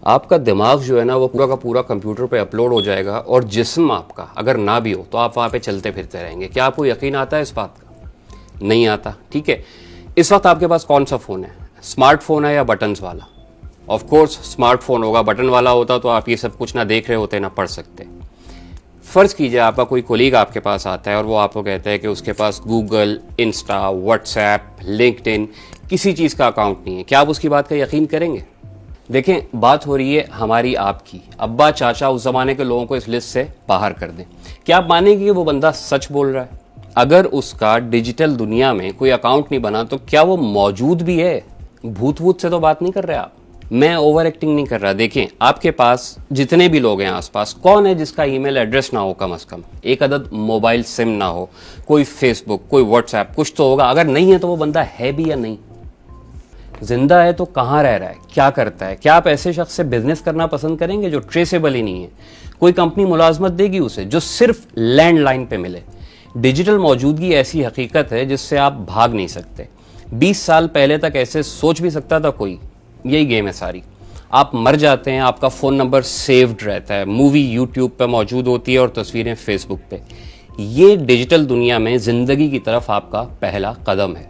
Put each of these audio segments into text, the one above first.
आपका दिमाग जो है ना वो पूरा का पूरा कंप्यूटर पे अपलोड हो जाएगा और जिस्म आपका अगर ना भी हो तो आप वहाँ पे चलते फिरते रहेंगे। क्या आपको यकीन आता है इस बात का? नहीं आता। ठीक है, इस वक्त आपके पास कौन सा फ़ोन है? स्मार्टफोन है या बटन्स वाला? ऑफ कोर्स स्मार्टफोन होगा। बटन वाला होता तो आप ये सब कुछ ना देख रहे होते ना पढ़ सकते। फ़र्ज़ कीजिए आपका कोई कोलीग आपके पास आता है और वो आपको कहता है कि उसके पास गूगल, इंस्टा, व्हाट्सएप, लिंक्डइन किसी चीज़ का अकाउंट नहीं है। क्या आप उसकी बात का यकीन करेंगे? देखें, बात हो रही है हमारी आपकी। अब्बा चाचा उस ज़माने के लोगों को इस लिस्ट से बाहर कर दें, क्या आप मानेंगे कि वो बंदा सच बोल रहा है? अगर उसका डिजिटल दुनिया में कोई अकाउंट नहीं बना तो क्या वो मौजूद भी है? भूत भूत से तो बात नहीं कर रहे आप। मैं ओवर एक्टिंग नहीं कर रहा। देखें, आपके पास जितने भी लोग हैं आसपास, कौन है जिसका ईमेल एड्रेस ना हो? कम से कम एक अदद मोबाइल सिम ना हो, कोई फेसबुक, कोई व्हाट्सएप, कुछ तो होगा। अगर नहीं है तो वो बंदा है भी या नहीं? जिंदा है तो कहाँ रह रहा है, क्या करता है? क्या आप ऐसे शख्स से बिजनेस करना पसंद करेंगे जो ट्रेसेबल ही नहीं है? कोई कंपनी मुलाजमत देगी उसे जो सिर्फ लैंडलाइन पे मिले? डिजिटल मौजूदगी ऐसी हकीकत है जिससे आप भाग नहीं सकते। 20 साल पहले तक ऐसे सोच भी सकता था कोई? यही गेम है सारी। आप मर जाते हैं, आपका फ़ोन नंबर सेव्ड रहता है, मूवी यूट्यूब पे मौजूद होती है और तस्वीरें फेसबुक पे। ये डिजिटल दुनिया में ज़िंदगी की तरफ आपका पहला कदम है।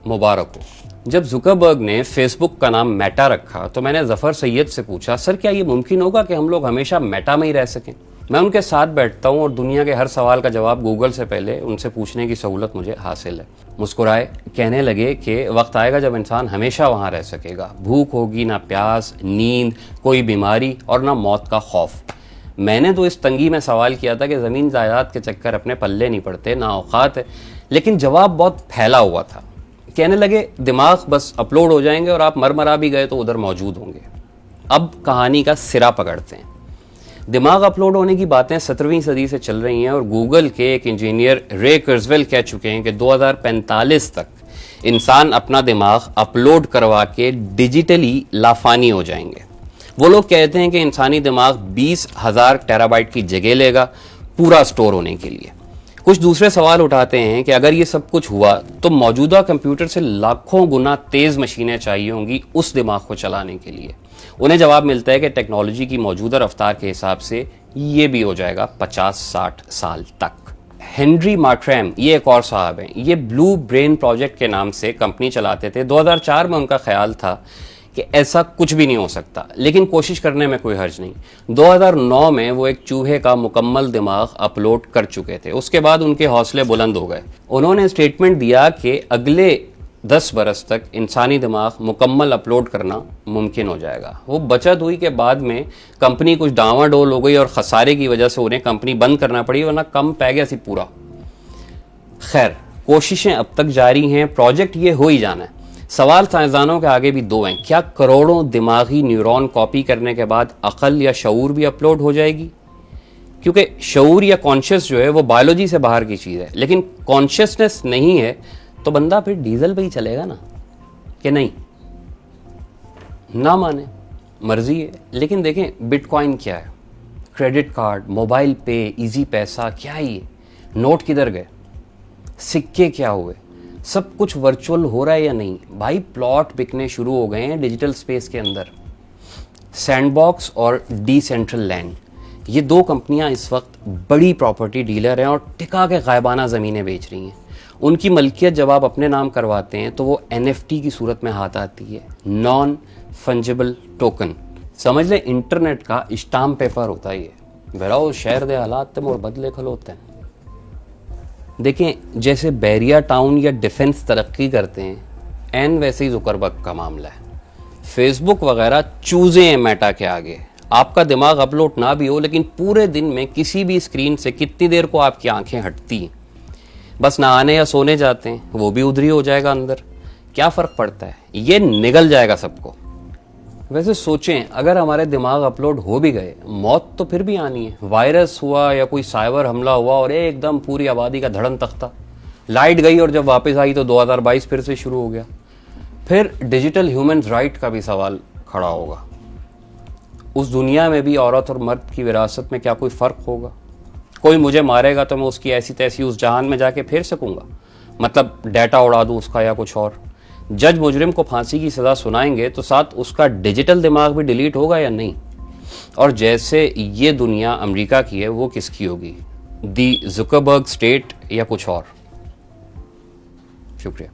मुबारक हो। जब जुकरबर्ग ने फेसबुक का नाम मेटा रखा तो मैंने जफ़र सैयद से पूछा, सर क्या ये मुमकिन होगा कि हम लोग हमेशा मेटा में ही रह सकें? मैं उनके साथ बैठता हूँ और दुनिया के हर सवाल का जवाब गूगल से पहले उनसे पूछने की सहूलत मुझे हासिल है। मुस्कुराए, कहने लगे कि वक्त आएगा जब इंसान हमेशा वहाँ रह सकेगा। भूख होगी, ना प्यास, नींद, कोई बीमारी और ना मौत का खौफ। मैंने तो इस तंगी में सवाल किया था कि ज़मीन जायदाद के चक्कर अपने पल्ले नहीं पड़ते, ना औकात है, लेकिन जवाब बहुत फैला हुआ था। कहने लगे दिमाग बस अपलोड हो जाएंगे और आप मरमरा भी गए तो उधर मौजूद होंगे। अब कहानी का सिरा पकड़ते हैं। दिमाग अपलोड होने की बातें 17वीं सदी से चल रही हैं और गूगल के एक इंजीनियर रे कुर्ज़वेल कह चुके हैं कि 2045 तक इंसान अपना दिमाग अपलोड करवा के डिजिटली लाफानी हो जाएंगे। वो लोग कहते हैं कि इंसानी दिमाग 20,000 टेराबाइट की जगह लेगा पूरा स्टोर होने के लिए। कुछ दूसरे सवाल उठाते हैं कि अगर ये सब कुछ हुआ तो मौजूदा कंप्यूटर से लाखों गुना तेज मशीनें चाहिए होंगी उस दिमाग को चलाने के लिए। उन्हें जवाब मिलता है कि टेक्नोलॉजी की मौजूदा रफ्तार के हिसाब से ये भी हो जाएगा 50-60 साल तक। हेनरी मार्ट्रैम, ये एक और साहब हैं, ये ब्लू ब्रेन प्रोजेक्ट के नाम से कंपनी चलाते थे। 2004 में उनका ख्याल था कि ऐसा कुछ भी नहीं हो सकता, लेकिन कोशिश करने में कोई हर्ज नहीं। 2009 में वो एक चूहे का मुकम्मल दिमाग अपलोड कर चुके थे। उसके बाद उनके हौसले बुलंद हो गए। उन्होंने स्टेटमेंट दिया कि अगले 10 बरस तक इंसानी दिमाग मुकम्मल अपलोड करना मुमकिन हो जाएगा। वो बचत हुई के बाद में कंपनी कुछ डावाडोल हो गई और खसारे की वजह से उन्हें कंपनी बंद करना पड़ी, वरना कम पै गया सी पूरा। खैर, कोशिशें अब तक जारी हैं, प्रोजेक्ट ये हो ही जाना है। सवाल साइंसदानों के आगे भी दो हैं। क्या करोड़ों दिमागी न्यूरॉन कॉपी करने के बाद अकल या शऊर भी अपलोड हो जाएगी? क्योंकि शऊर या कॉन्शियस जो है वो बायोलॉजी से बाहर की चीज़ है, लेकिन कॉन्शियसनेस नहीं है तो बंदा फिर डीजल पे ही चलेगा ना, कि नहीं? ना माने, मर्जी है। लेकिन देखें बिटकॉइन क्या है, क्रेडिट कार्ड, मोबाइल पे, इजी पैसा, क्या ही है? नोट किधर गए? सिक्के क्या हुए? सब कुछ वर्चुअल हो रहा है या नहीं? भाई प्लॉट बिकने शुरू हो गए हैं डिजिटल स्पेस के अंदर। सैंडबॉक्स और डिसेंट्रल लैंड, ये दो कंपनियां इस वक्त बड़ी प्रॉपर्टी डीलर हैं और टिका के गायबाना ज़मीनें बेच रही हैं। उनकी मलकियत जब आप अपने नाम करवाते हैं तो वो NFT की सूरत में हाथ आती है, नॉन फंजिबल टोकन। समझ लें इंटरनेट का स्टाम्प पेपर होता है ये। बेराओ शहर दे हालात ते मोर बदले खलोते हैं। देखें, जैसे बैरिया टाउन या डिफेंस तरक्की करते हैं, एन वैसे ही जुकरबर्ग का मामला है। फेसबुक वगैरह चूजे हैं मेटा के आगे। आपका दिमाग अपलोड ना भी हो, लेकिन पूरे दिन में किसी भी स्क्रीन से कितनी देर को आपकी आंखें हटती हैं? बस नहाने या सोने जाते हैं, वो भी उधर ही हो जाएगा अंदर। क्या फ़र्क पड़ता है? ये निगल जाएगा सबको। वैसे सोचें, अगर हमारे दिमाग अपलोड हो भी गए, मौत तो फिर भी आनी है। वायरस हुआ या कोई साइबर हमला हुआ और एकदम पूरी आबादी का धड़न तख्ता, लाइट गई और जब वापस आई तो 2022 फिर से शुरू हो गया। फिर डिजिटल ह्यूमन राइट का भी सवाल खड़ा होगा। उस दुनिया में भी औरत और मर्द की विरासत में क्या कोई फ़र्क होगा? कोई मुझे मारेगा तो मैं उसकी ऐसी तैसी उस जहान में जाके फेर सकूंगा, मतलब डाटा उड़ा दूँ उसका या कुछ और? जज मुजरिम को फांसी की सजा सुनाएंगे तो साथ उसका डिजिटल दिमाग भी डिलीट होगा या नहीं? और जैसे ये दुनिया अमेरिका की है वो किसकी होगी? दी जुकरबर्ग स्टेट या कुछ और? शुक्रिया।